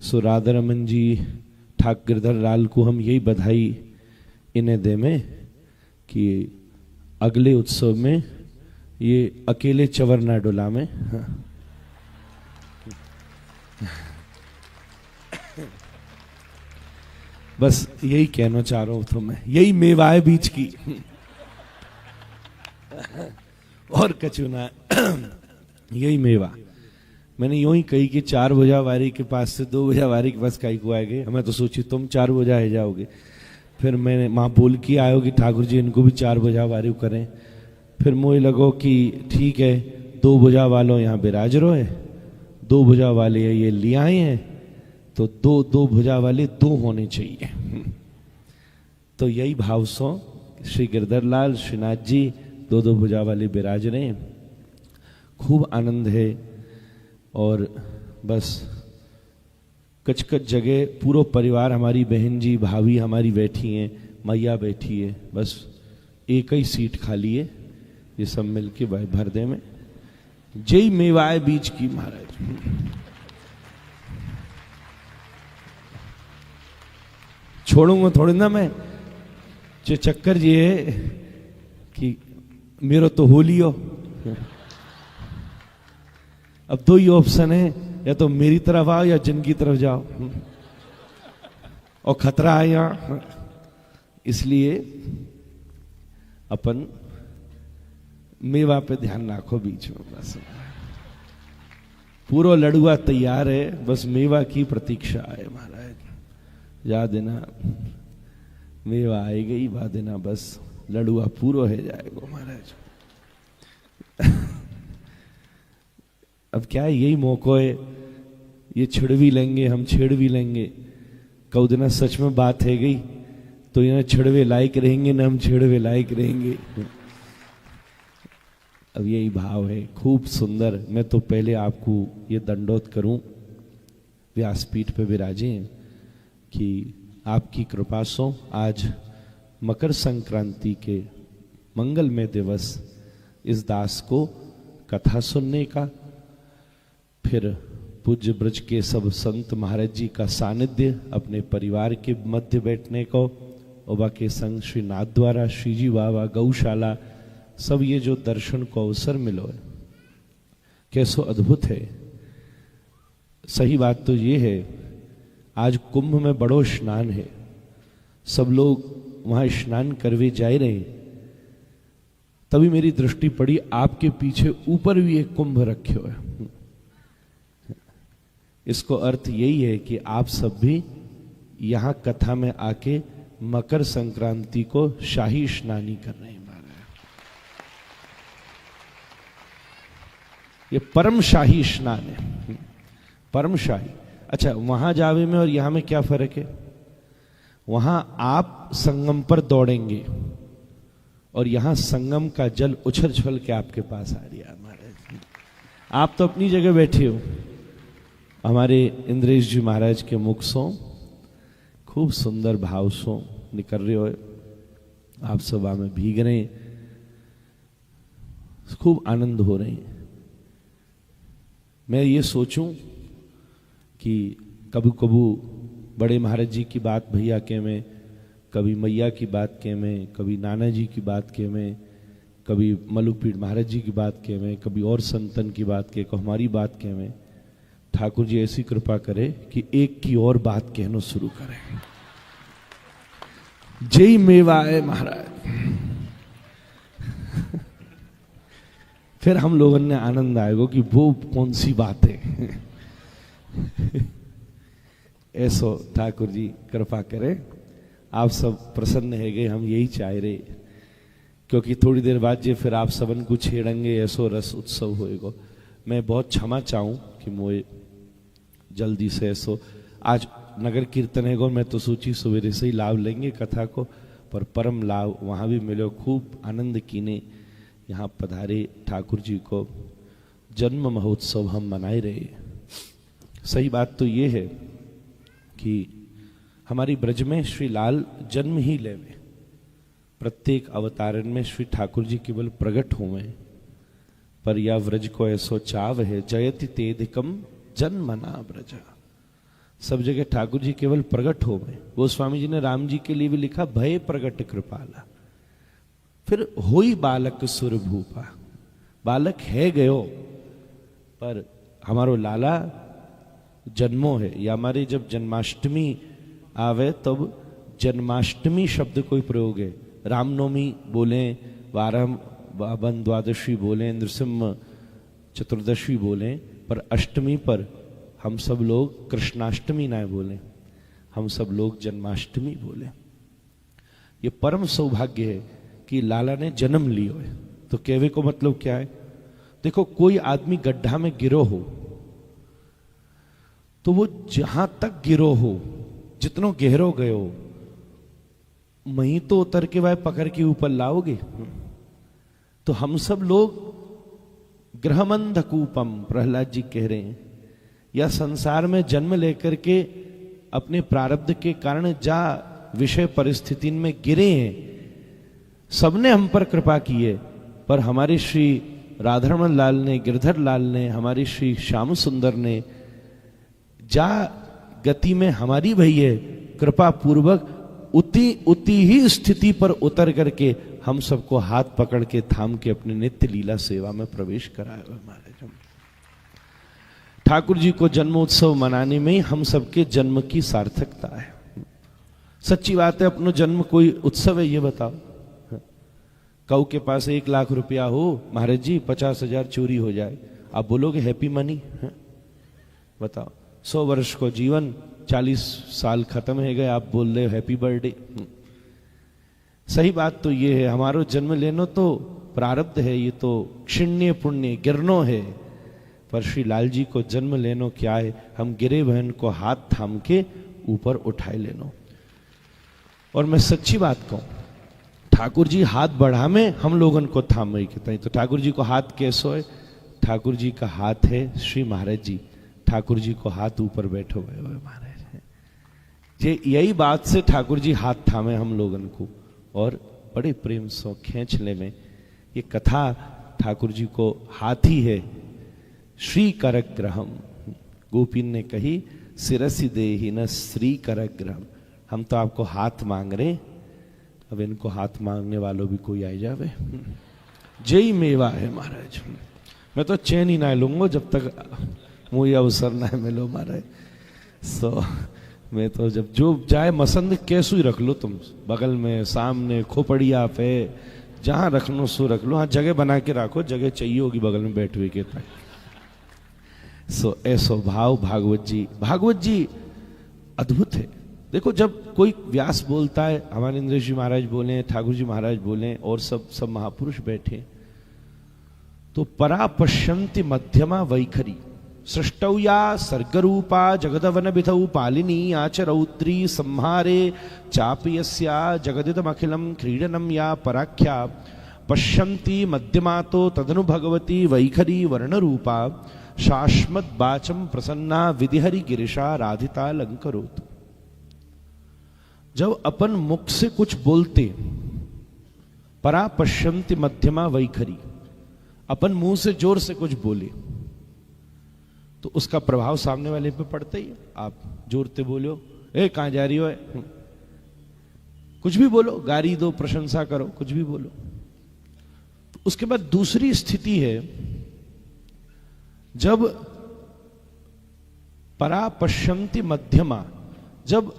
सो राधा रमन जी ठाकुर गिरधर लाल को हम यही बधाई इन्हें दे में कि अगले उत्सव में ये अकेले चवर ना डोला में। बस यही कहना चाह रहा हूं तो मैं, यही मेवाए बीच की और कचुना यही मेवा। मैंने यूं ही कही कि 4 बोझा वारी के पास से 2 बोझा वारी के पास कहीं को आएंगे। हमें तो सोची तुम 4 बोझा है जाओगे। फिर मैंने माँ बोल के आयो कि ठाकुर जी इनको भी 4 बोझा वारी करें। फिर मुझे लगो कि ठीक है 2 बोझा वालों यहाँ बिराज रो है, 2 बोझा वाले ये ले आए हैं, तो 2 बोझा वाले 2 होने चाहिए। तो यही भाव सो श्री गिरधर लाल श्रीनाथ जी 2 बोझा वाले बिराज रहे हैं। खूब आनंद है। और बस कच जगह पूरा परिवार, हमारी बहन जी भाभी हमारी बैठी हैं, मैया बैठी है, बस एक ही सीट खाली है, ये सब मिलके भर दे में। जय मेवाए बीच की महाराज। छोड़ूंगा थोड़ी ना मैं। जो चक्कर ये है कि मेरा तो होली हो। अब 2 ही ऑप्शन है, या तो मेरी तरफ आओ या जिनकी तरफ जाओ, और खतरा है यहां। इसलिए अपन मेवा पे ध्यान रखो बीच में। बस पूरा लड़ुआ तैयार है, बस मेवा की प्रतीक्षा है महाराज। याद देना मेवा आएगा ही, बाद देना बस लड़ुआ पूरा है जाएगा महाराज। अब क्या है, यही मौका है, ये छिड़ भी लेंगे, हम छेड़ भी लेंगे। कऊ दिना सच में बात है गई तो ये छिड़वे लायक रहेंगे ना हम छेड़वे लायक रहेंगे। अब यही भाव है, खूब सुंदर। मैं तो पहले आपको ये दंडोत करूं, व्यासपीठ पे विराजे कि आपकी कृपा से आज मकर संक्रांति के मंगलमय दिवस इस दास को कथा सुनने का, फिर पूज्य ब्रज के सब संत महाराज जी का सानिध्य, अपने परिवार के मध्य बैठने को, ओबा के संग श्री नाथ द्वारा, श्री जी बाबा, गौशाला, सब ये जो दर्शन को अवसर मिलो है, कैसो अद्भुत है। सही बात तो ये है, आज कुंभ में बड़ो स्नान है, सब लोग वहां स्नान करवे जा रहे। तभी मेरी दृष्टि पड़ी आपके पीछे ऊपर भी एक कुंभ रखे हुए। इसको अर्थ यही है कि आप सब भी यहां कथा में आके मकर संक्रांति को शाही स्नानी कर रहे हैं। ये परम शाही स्नान है, परम शाही। अच्छा, वहां जावे में और यहां में क्या फर्क है? वहां आप संगम पर दौड़ेंगे और यहां संगम का जल उछल छल के आपके पास आ रहा है महाराज। आप तो अपनी जगह बैठे हो, हमारे इंद्रेश जी महाराज के मुख सो खूब सुंदर भाव सो निकल रहे हो, आप सभा में भीग रहे हैं, खूब आनंद हो रहे हैं। मैं ये सोचूं कि कभी कभी बड़े महाराज जी की बात भैया के में, कभी मैया की बात के में, कभी नाना जी की बात के में, कभी मलुकपीठ महाराज जी की बात के में, कभी और संतन की बात के को, हमारी बात के में। ठाकुर जी ऐसी कृपा करे कि एक की और बात कहना शुरू करें। जय मेवाए महाराज। फिर हम लोगों ने आनंद आएगा कि वो कौन सी बात है। ऐसो ठाकुर जी कृपा करें, आप सब प्रसन्न है गए, हम यही चाह रहे। क्योंकि थोड़ी देर बाद जे फिर आप सबन को छेड़ेंगे, ऐसो रस उत्सव होएगा। मैं बहुत क्षमा चाहूं कि मुझे जल्दी से ऐसो आज नगर कीर्तन है गो, मैं तो सोची सवेरे से ही लाभ लेंगे कथा को, पर परम लाभ वहाँ भी मिलो। खूब आनंद कीने यहाँ पधारे ठाकुर जी को जन्म महोत्सव हम मनाए रहे। सही बात तो ये है कि हमारी ब्रज में श्री लाल जन्म ही लेवे, प्रत्येक अवतारण में श्री ठाकुर जी केवल प्रकट हुए, पर या व्रज को ऐसो चाव है, जयति तेधिकम जन्मना ब्रज। सब जगह ठाकुर जी केवल प्रगट हो गए। गोस्वामी जी ने राम जी के लिए भी लिखा भय प्रगट कृपाला। फिर होई बालक सुर भूपा, बालक है गयो पर हमारो लाला जन्मो है। या हमारी जब जन्माष्टमी आवे तब जन्माष्टमी शब्द कोई प्रयोग है। रामनवमी बोले, वारम द्वादशी बोले, नृसिंह चतुर्दशी बोले, पर अष्टमी पर हम सब लोग कृष्णाष्टमी ना बोले, हम सब लोग जन्माष्टमी बोले। ये परम सौभाग्य है कि लाला ने जन्म लियो है। तो कहवे को मतलब क्या है? देखो, कोई आदमी गड्ढा में गिरो हो तो वो जहां तक गिरो हो, जितनो गहरो गयो, वहीं तो उतर के वह पकड़ के ऊपर लाओगे। तो हम सब लोग ग्रहमंध कूपम, प्रहलाद जी कह रहे हैं, या संसार में जन्म लेकर के अपने प्रारब्ध के कारण जा विषय परिस्थिति में गिरे हैं। सबने हम पर कृपा की है, पर हमारे श्री राधारमण लाल ने, गिरधर लाल ने, हमारी श्री श्याम सुंदर ने जा गति में हमारी भई है कृपा पूर्वक उती ही स्थिति पर उतर करके हम सबको हाथ पकड़ के थाम के अपने नित्य लीला सेवा में प्रवेश कराया हुआ महाराज। ठाकुर जी को जन्मोत्सव मनाने में ही हम सबके जन्म की सार्थकता है। सच्ची बात है, अपनो जन्म कोई उत्सव है ये बताओ? कऊ के पास 1 लाख रुपया हो, महाराज जी 50,000 चोरी हो जाए, आप बोलोगे हैप्पी मनी? बताओ, 100 वर्ष को जीवन, 40 साल खत्म है गए, आप बोल रहे हो हैप्पी बर्थडे। सही बात तो ये है, हमारो जन्म लेनो तो प्रारब्ध है, ये तो क्षिण्य पुण्य गिरनो है। पर श्री लाल जी को जन्म लेनो क्या है? हम गिरे बहन को हाथ थाम के ऊपर उठाए लेनो। और मैं सच्ची बात कहूं, ठाकुर जी हाथ बढ़ा में हम लोगन को थाम रही कहता है। तो ठाकुर जी को हाथ कैसो है? ठाकुर जी का हाथ है श्री महाराज जी, ठाकुर जी को हाथ ऊपर बैठो हुए महाराज। ये यही बात से ठाकुर जी हाथ थामे हम लोगन को और बड़े प्रेम सो खींच ले में। ये कथा ठाकुर जी को हाथी है श्री करग्रहम, गोपीन ने कही सिरसी देहि न श्री करग्रहम। हम तो आपको हाथ मांग रहे, अब इनको हाथ मांगने वालों भी कोई आ जावे। जय मेवा है महाराज। मैं तो चैन ही ना लूंगा जब तक मुझे अवसर ना मिलो महाराज। सो मैं तो जब जो जाए मसंद कैसू ही रख लो, तुम बगल में, सामने, खोपड़िया पे, जहां रख लो सो रख लो। हाँ, जगह बना के रखो, जगह चाहिए होगी बगल में बैठ हुए के तक। सो ऐसो भाव भागवत जी अद्भुत है। देखो, जब कोई व्यास बोलता है, हमारे इंद्र जी महाराज बोले, ठाकुर जी महाराज बोले, और सब महापुरुष बैठे, तो परा पश्यन्ति मध्यमा वैखरी सृष्टौया सर्गरूपा जगदवन विधौ पालिनी आचरौद्री संहारे चापयस्या जगदिदमखिलं क्रीडनं या पराख्या पश्यन्ति मध्यमातो तदनु भगवती वैखरी वर्णरूपा शाश्मद्वाचं प्रसन्ना विधिहरि गिरिशा राधिता लंकरोत। जब अपन मुख से कुछ बोलते, परा पश्यन्ति मध्यमा वैखरी, अपन मुंह से जोर से कुछ बोले तो उसका प्रभाव सामने वाले पे पड़ता ही है। आप जोरते बोलो, ए कहां जा रही हो, कुछ भी बोलो, गाली दो, प्रशंसा करो, कुछ भी बोलो। तो उसके बाद दूसरी स्थिति है, जब परा पश्यन्ति मध्यमा, जब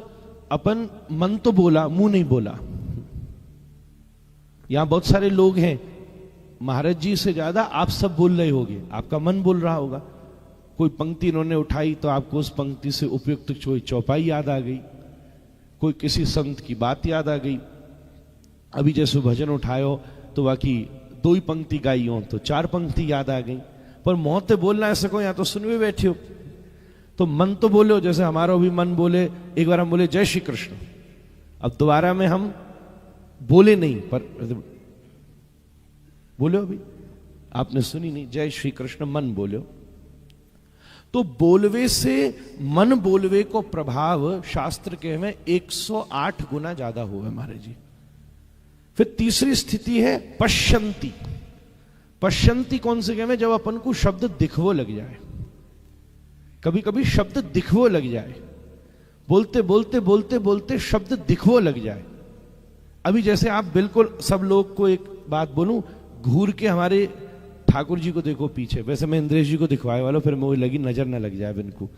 अपन मन तो बोला, मुंह नहीं बोला। यहां बहुत सारे लोग हैं, महाराज जी से ज्यादा आप सब बोल रहे होगे, आपका मन बोल रहा होगा। कोई पंक्ति इन्होंने उठाई तो आपको उस पंक्ति से उपयुक्त कोई चौपाई याद आ गई, कोई किसी संत की बात याद आ गई। अभी जैसे भजन उठायो तो बाकी 2 ही पंक्ति गाई हो तो 4 पंक्ति याद आ गई, पर मुंह से बोलना ऐसे को, या तो सुन भी बैठे हो तो मन तो बोलो। जैसे हमारा भी मन बोले, एक बार हम बोले जय श्री कृष्ण, अब दोबारा में हम बोले नहीं, पर बोलो, अभी आपने सुनी नहीं, जय श्री कृष्ण मन बोलो। तो बोलवे से मन बोलवे को प्रभाव शास्त्र के में 108 गुना ज्यादा हुआ महाराज जी। फिर तीसरी स्थिति है पश्यंती। पश्यंती कौन से में? जब अपन को शब्द दिखवो लग जाए, कभी कभी शब्द दिखवो लग जाए, बोलते बोलते बोलते बोलते शब्द दिखवो लग जाए। अभी जैसे आप बिल्कुल सब लोग को एक बात बोलूं, घूर के हमारे ठाकुर जी को देखो पीछे, वैसे मैं इंद्रेश जी को दिखवाए वाला, फिर मुझे लगी नजर ना लग जाए इनको,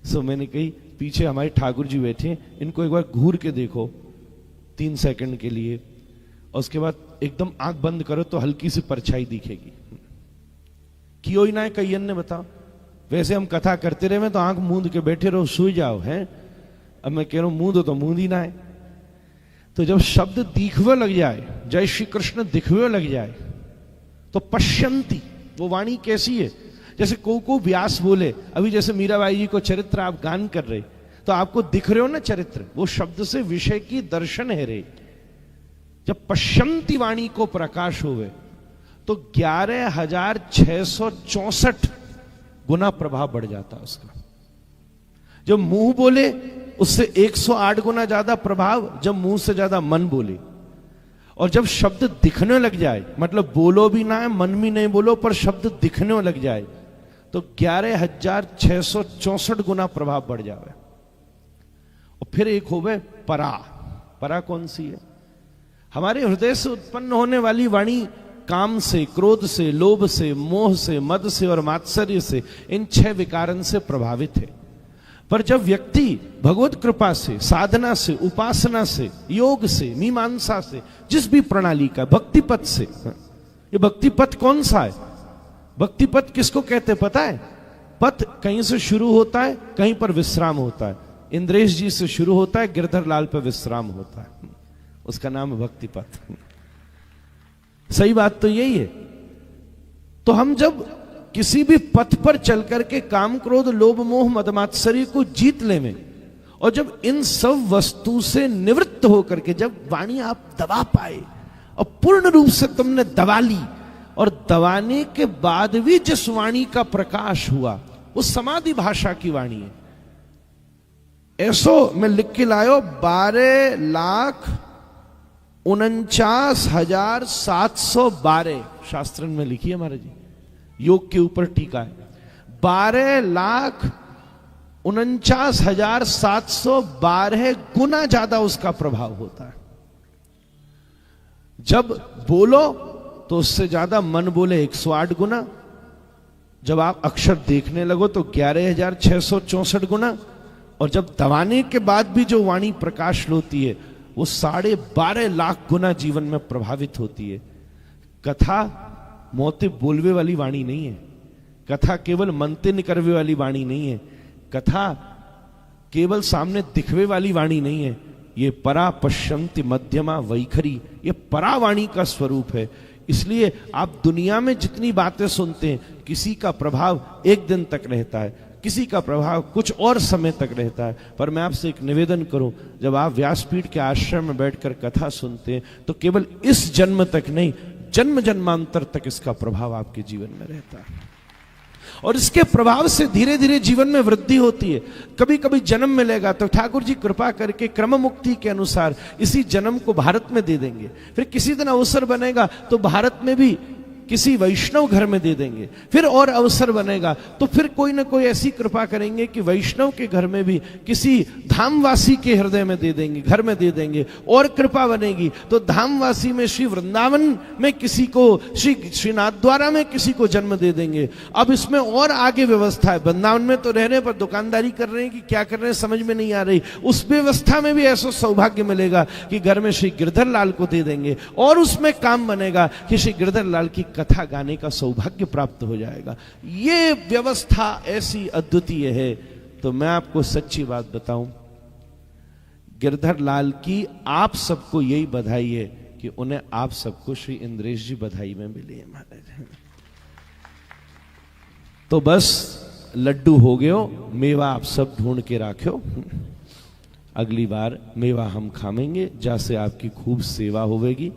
सो मैंने कही पीछे हमारे ठाकुर जी बैठे, इनको एक बार घूर के देखो 3 सेकंड के लिए, और उसके बाद एकदम आंख बंद करो तो हल्की सी परछाई दिखेगी। कियो ही ना है कई अन्य बताओ, वैसे हम कथा करते रहे तो आंख मूंद के बैठे रहो, सो जाओ हैं। अब मैं कह रहा हूं मूंदो तो मूंद ही ना है। तो जब शब्द दिखवे लग जाए, जय श्री कृष्ण दिखवे लग जाए, तो पश्यंती वो वाणी कैसी है, जैसे को व्यास बोले। अभी जैसे मीराबाई जी को चरित्र आप गान कर रहे, तो आपको दिख रहे हो ना चरित्र, वो शब्द से विषय की दर्शन है रे। जब पश्यंती वाणी को प्रकाश होवे तो 11,664 गुना प्रभाव बढ़ जाता उसका। जब मुंह बोले उससे 108 गुना ज्यादा प्रभाव, जब मुंह से ज्यादा मन बोले। और जब शब्द दिखने लग जाए, मतलब बोलो भी ना है, मन भी नहीं बोलो, पर शब्द दिखने लग जाए, तो 11,664 गुना प्रभाव बढ़ जावे। और फिर एक होवे परा। परा कौन सी है? हमारे हृदय से उत्पन्न होने वाली वाणी काम से, क्रोध से, लोभ से, मोह से, मद से और मात्सर्य से, इन 6 विकारन से प्रभावित है। पर जब व्यक्ति भगवत कृपा से, साधना से, उपासना से, योग से, मीमांसा से, जिस भी प्रणाली का, भक्ति पथ से, ये भक्ति पथ कौन सा है? भक्ति पथ किसको कहते पता है? पथ कहीं से शुरू होता है, कहीं पर विश्राम होता है। इंद्रेश जी से शुरू होता है, गिरधर लाल पर विश्राम होता है, उसका नाम है भक्ति पथ। सही बात तो यही है। तो हम जब किसी भी पथ पर चल करके काम, क्रोध, लोभ, मोह, मदमात्सर्य को जीत लेवें, और जब इन सब वस्तु से निवृत्त होकर के जब वाणी आप दबा पाए और पूर्ण रूप से तुमने दबा ली, और दबाने के बाद भी जिस वाणी का प्रकाश हुआ वो समाधि भाषा की वाणी है। ऐसो मैं लिख के लायो 12,49,712 शास्त्रन में लिखी है महाराज जी, योग के ऊपर टीका है। 12,49,712 गुना ज्यादा उसका प्रभाव होता है। जब बोलो तो उससे ज्यादा मन बोले 108 गुना, जब आप अक्षर देखने लगो तो 11,664 गुना, और जब दबाने के बाद भी जो वाणी प्रकाश होती है वो 12.5 लाख गुना जीवन में प्रभावित होती है। कथा मोते बोलवे वाली वाणी नहीं है, कथा केवल मनते निकरवे वाली वाणी नहीं है, कथा केवल सामने दिखवे वाली वाणी नहीं है। ये परा पश्यंति मध्यमा वैखरी, ये परा वाणी का स्वरूप है। इसलिए आप दुनिया में जितनी बातें सुनते हैं, किसी का प्रभाव एक दिन तक रहता है, किसी का प्रभाव कुछ और समय तक रहता है। पर मैं आपसे एक निवेदन करूं, जब आप व्यासपीठ के आश्रम में बैठकर कथा सुनते हैं तो केवल इस जन्म तक नहीं, जन्म जन्मांतर तक इसका प्रभाव आपके जीवन में रहता है, और इसके प्रभाव से धीरे धीरे जीवन में वृद्धि होती है। कभी कभी जन्म मिलेगा तो ठाकुर जी कृपा करके क्रम मुक्ति के अनुसार इसी जन्म को भारत में दे देंगे, फिर किसी दिन अवसर बनेगा तो भारत में भी किसी वैष्णव घर में दे देंगे, फिर और अवसर बनेगा तो फिर कोई ना कोई ऐसी कृपा करेंगे कि वैष्णव के घर में भी किसी धामवासी के हृदय में दे देंगे, घर में दे देंगे, और कृपा बनेगी तो धामवासी में श्री वृंदावन में किसी को, श्री नाथद्वारा में किसी को जन्म दे देंगे। अब इसमें और आगे व्यवस्था है, वृंदावन में तो रह रहे पर दुकानदारी कर रहे हैं कि क्या कर रहे हैं समझ में नहीं आ रही, उस व्यवस्था में भी ऐसा सौभाग्य मिलेगा कि घर में श्री गिरधर लाल को दे देंगे, और उसमें काम बनेगा कि श्री गिरधर लाल की कथा गाने का सौभाग्य प्राप्त हो जाएगा। ये व्यवस्था ऐसी अद्वितीय है। तो मैं आपको सच्ची बात बताऊं, गिरधर लाल की आप सबको यही बधाई है कि उन्हें आप सबको श्री इंद्रेश जी बधाई में मिली है महाराज। तो बस लड्डू हो गयो, मेवा आप सब ढूंढ के राख्यो, अगली बार मेवा हम खामेंगे, जैसे आपकी खूब सेवा होवेगी।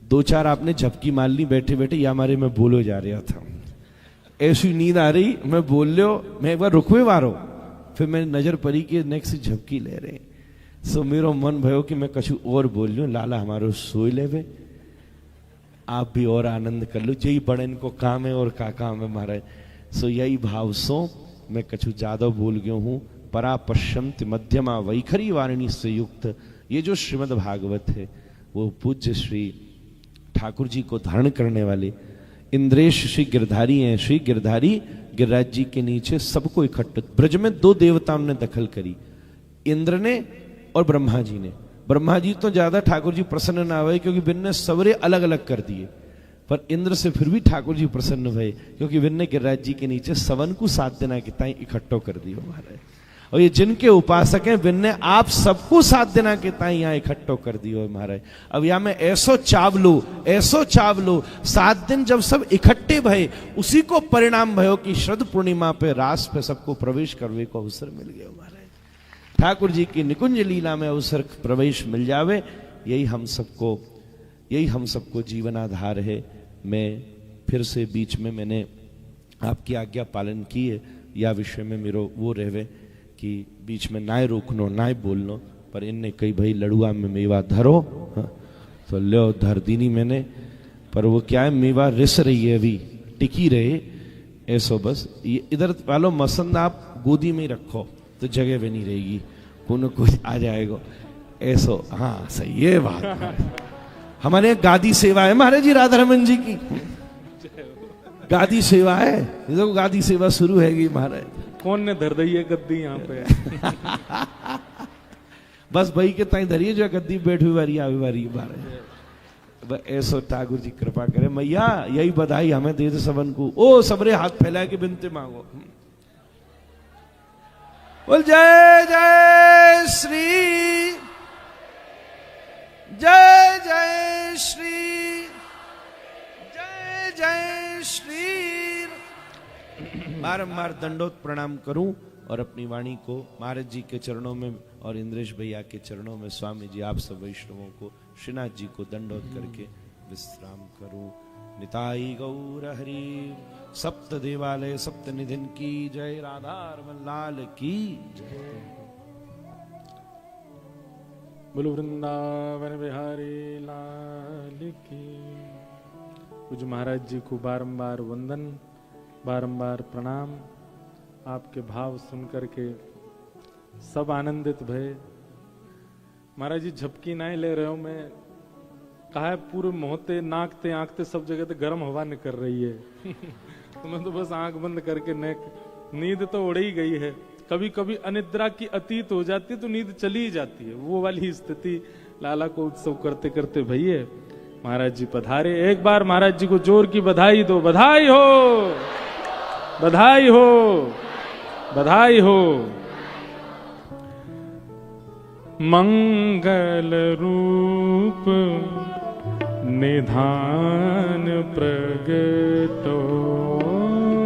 2-4 आपने झपकी मार ली बैठे बैठे, या हमारे मैं बोलो जा रहा था, ऐसी नींद आ रही, मैं बोल लो, मैं एक बार रुकवे वारो, फिर मैंने नजर पड़ी कि नेक्स्ट झपकी ले रहे। सो मेरो मन भयो कि मैं कछु और बोल लूं, लाला हमारो सोई लेवे, आप भी और आनंद कर लो, यही बड़े इनको काम है और का काम है महाराज। सो यही भाव सो मैं कछु ज्यादा बोल गया हूं, परा पश्यन्ति मध्यमा वैखरी वारिणी से युक्त। ये जो श्रीमद् भागवत है वो पूज्य श्री ठाकुर जी को धारण करने वाले इंद्रेश श्री गिरधारी हैं। श्री गिरधारी गिरिराज जी के नीचे सबको इकट्ठा, ब्रज में दो देवताओं ने दखल करी, इंद्र ने और ब्रह्मा जी ने। ब्रह्मा जी तो ज्यादा ठाकुर जी प्रसन्न ना हुए क्योंकि विन ने सबरे अलग अलग कर दिए, पर इंद्र से फिर भी ठाकुर जी प्रसन्न हुए क्योंकि विन ने गिरिराज जी के नीचे सवन को 7 दिन के ताई इकट्ठो कर दियो महाराज। और ये जिनके उपासक हैं विन ने आप सबको 7 दिन के ताई यहाँ इकट्ठो कर दियो महाराज। अब यहाँ में ऐसो चावलो 7 दिन जब सब इकट्ठे भये उसी को परिणाम भयो कि श्रद्ध पूर्णिमा पे रास पे सबको प्रवेश करने को अवसर मिल गया महाराज। ठाकुर जी की निकुंज लीला में अवसर प्रवेश मिल जावे, यही हम सबको जीवन आधार है। मैं फिर से बीच में मैंने आपकी आज्ञा पालन की है, या विषय में मेरो वो रहवे कि बीच में नाय रोकनो नाय बोलनो, पर इनने कही भाई लड़ुआ में मेवा धरो, तो लो धर दीनी मैंने, पर वो क्या है मेवा रिस रही है अभी टिकी रहे ऐसो बस। ये इधर वालों मसंद आप गोदी में रखो तो जगह भी नहीं रहेगी, कोई आ जाएगा ऐसो। हाँ सही ये बात। हमारे गादी सेवा है महाराज जी, राधा रमन जी की गादी सेवा है, देखो गादी सेवा शुरू हैगी महाराज। कौन ने धर दी है गद्दी यहाँ पे? बस भाई के ताई धरिए जो गद्दी बैठी वारी आवी वारी महाराज। ऐसो ठाकुर जी कृपा करे, मैया यही बधाई हमें दे दे सबन को। ओ सबरे हाथ फैला के बिनते मांगो। बोल जय जय श्री, जय जय श्री, जय जय श्री। बारंबार दंडोत प्रणाम करूं और अपनी वाणी को महाराज जी के चरणों में और इंद्रेश भैया के चरणों में स्वामी जी आप सब वैष्णवों को श्रीनाथ जी को दंडोत करके विश्राम करूं। निताई गौर हरि। सप्त देवालय सप्त निधिन की जय, राधा रमन लाल की जय। बोलो वृंदावन बिहारी लाल की। पूज्य महाराज जी को बारंबार वंदन, बारंबार प्रणाम। आपके भाव सुन करके सब आनंदित भये। महाराज जी झपकी नहीं ले रहे हो, मैं कहा है पूरे मोहते नाकते आंखते सब जगह तो गर्म हवा निकल रही है। तो मैं तो बस आंख बंद करके नींद तो उड़ ही गई है। कभी कभी अनिद्रा की अतीत हो जाती है तो नींद चली ही जाती है, वो वाली स्थिति लाला को उत्सव करते करते भैया महाराज जी पधारे। एक बार महाराज जी को जोर की बधाई दो। बधाई हो, बधाई हो, बधाई हो। मंगल रूप निधान प्रगटो,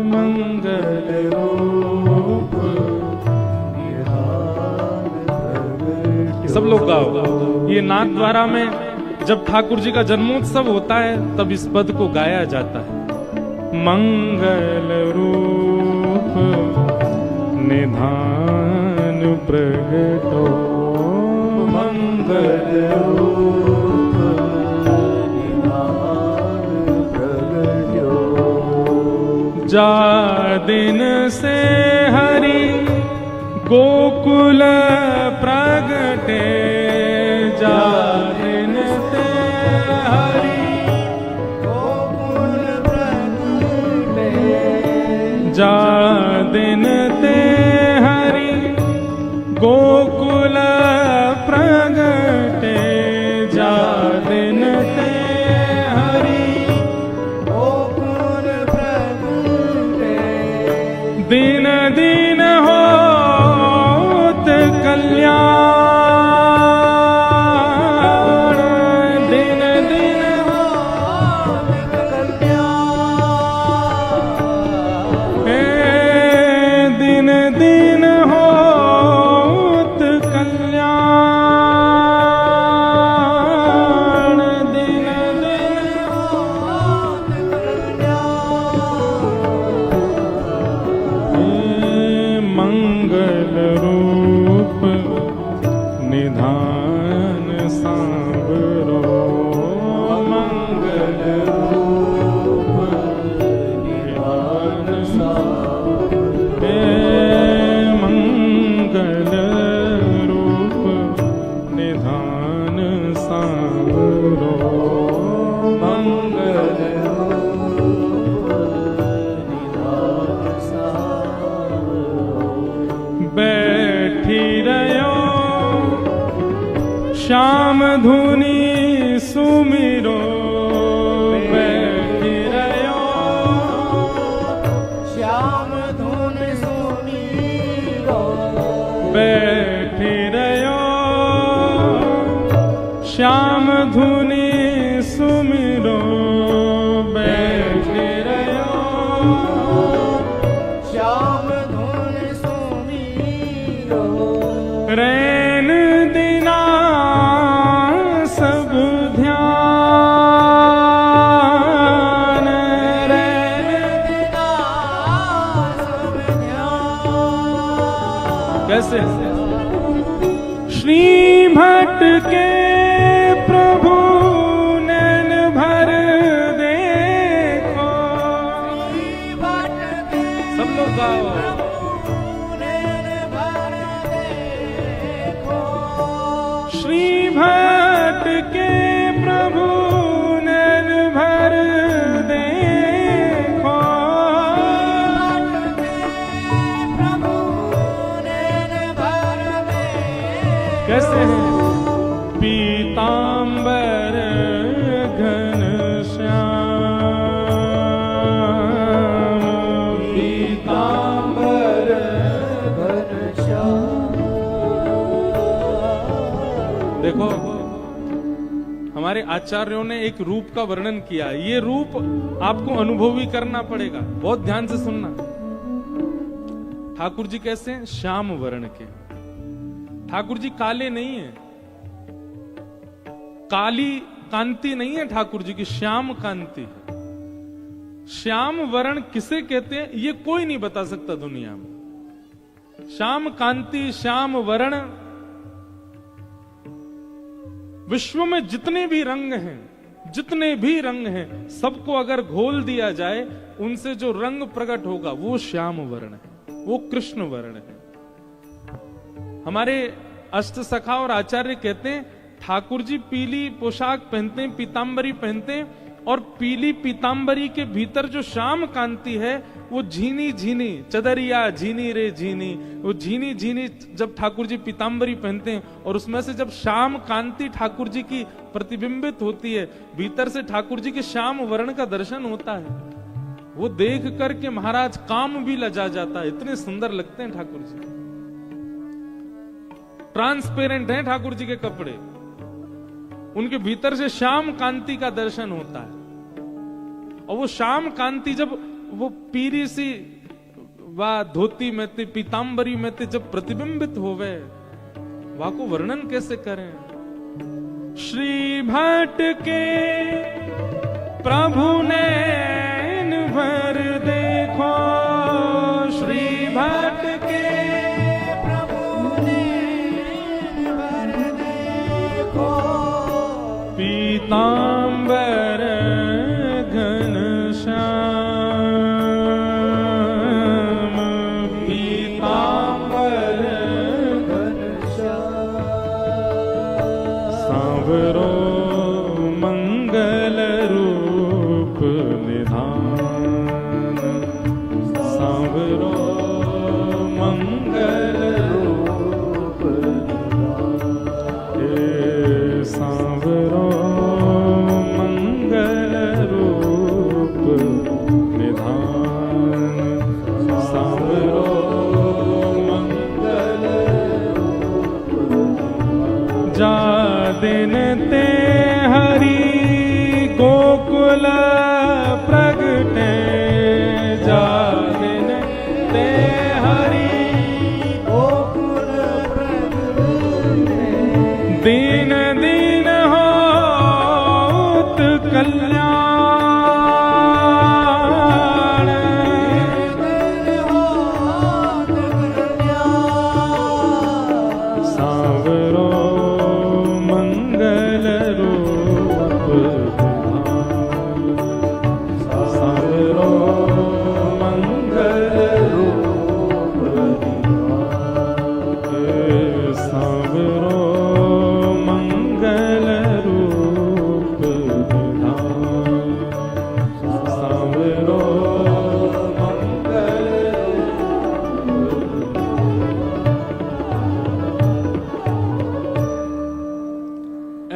मंगल रूप निधान प्रगटो। सब लोग गाओ। ये नाथद्वारा में जब ठाकुर जी का जन्मोत्सव होता है तब इस पद को गाया जाता है। मंगल रूप निधान प्रगटो, मंगल रूप निधान प्रगटो। जा दिन से हरि गोकुल प्रगटे, जा दिन से हरि गोकुल प्रगटे, जा दिन ते हरि गोकुल प्रगटे, जा दिन ते हरि गोकुल प्रगटे। दिन दिन होत कल्याण, दिन दिन होत कल्याण, दिन दिन होत कल्याण। श्याम धुनी सुमिरो बैठी रहो श्याम धुन सुमिरो बैठी रहो श्याम धुनी सुमिरो बैठी रहो श्याम धुन सुमिरो रैन दिना सब ध्यान रैन दिना सब ध्यान कैसे श्री भट्ट के प्रभु नैन भर देखो सब लोग गाओ श्री भट्ट के प्रभु नैन भर देखो कैसे है पीतांबर घन श्याम पीतांबर देखो हमारे आचार्यों ने एक रूप का वर्णन किया। ये रूप आपको अनुभवी करना पड़ेगा, बहुत ध्यान से सुनना। ठाकुर जी कैसे हैं? श्याम वर्ण के। ठाकुर जी काले नहीं है, काली कांति नहीं है ठाकुर जी की, श्याम कांति है। श्याम वर्ण किसे कहते हैं ये कोई नहीं बता सकता दुनिया में। श्याम कांति श्याम वर्ण, विश्व में जितने भी रंग हैं सबको अगर घोल दिया जाए उनसे जो रंग प्रकट होगा वो श्याम वर्ण है, वो कृष्ण वर्ण है। हमारे अष्ट सखा और आचार्य कहते हैं ठाकुर जी पीली पोशाक पहनते हैं, पीतांबरी पहनते हैं, और पीली पीतांबरी के भीतर जो श्याम कांति है वो झीनी झीनी चदरिया झीनी रे झीनी, वो झीनी झीनी जब ठाकुर जी पीतांबरी पहनते हैं और उसमें से जब श्याम कांति ठाकुर जी की प्रतिबिंबित होती है, भीतर से ठाकुर जी के श्याम वर्ण का दर्शन होता है। वो देख करके महाराज काम भी लजा जाता है, इतने सुंदर लगते हैं ठाकुर जी। ट्रांसपेरेंट हैं ठाकुर जी के कपड़े, उनके भीतर से श्याम कांति का दर्शन होता है। और वो श्याम कांति जब वो पीरी सी वा धोती में ते पीतांबरी में ते जब प्रतिबिंबित होवे, वहां को वर्णन कैसे करें। श्री भट्ट के प्रभु नैन भर देखो, श्री भट्ट के प्रभु नैन भर देखो पीतांबर घन श्याम पीतांबर घन श्याम सांवरो मंगल रूप निधान, सांवरो मंगल रूप हे सांवरो मंगल रूप निधान, सांवरो मंगल जा दिन ते हरि गोकुल प्रगटे, जा दिन ते हरि गोकुल प्रगटे दीन दीन होत कल्याण, सांवरो मंगल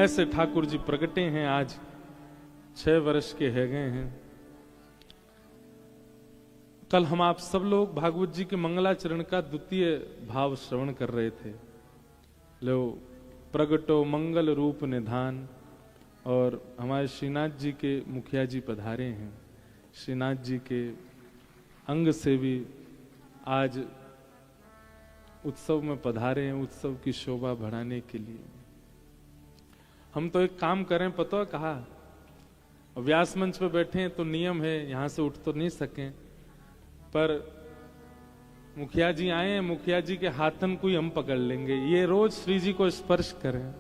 ऐसे ठाकुर जी प्रगटे हैं, आज 6 वर्ष के है गए हैं। कल हम आप सब लोग भागवत जी के मंगलाचरण का द्वितीय भाव श्रवण कर रहे थे। लो प्रगटो मंगल रूप निधान, और हमारे श्रीनाथ जी के मुखिया जी पधारे हैं। श्रीनाथ जी के अंग से भी आज उत्सव में पधारे हैं, उत्सव की शोभा बढ़ाने के लिए। हम तो एक काम करें, पता है कहा, व्यास मंच पे बैठे हैं तो नियम है यहां से उठ तो नहीं सकें, पर मुखिया जी आए हैं, मुखिया जी के हाथन को ही हम पकड़ लेंगे। ये रोज श्री जी को स्पर्श करें।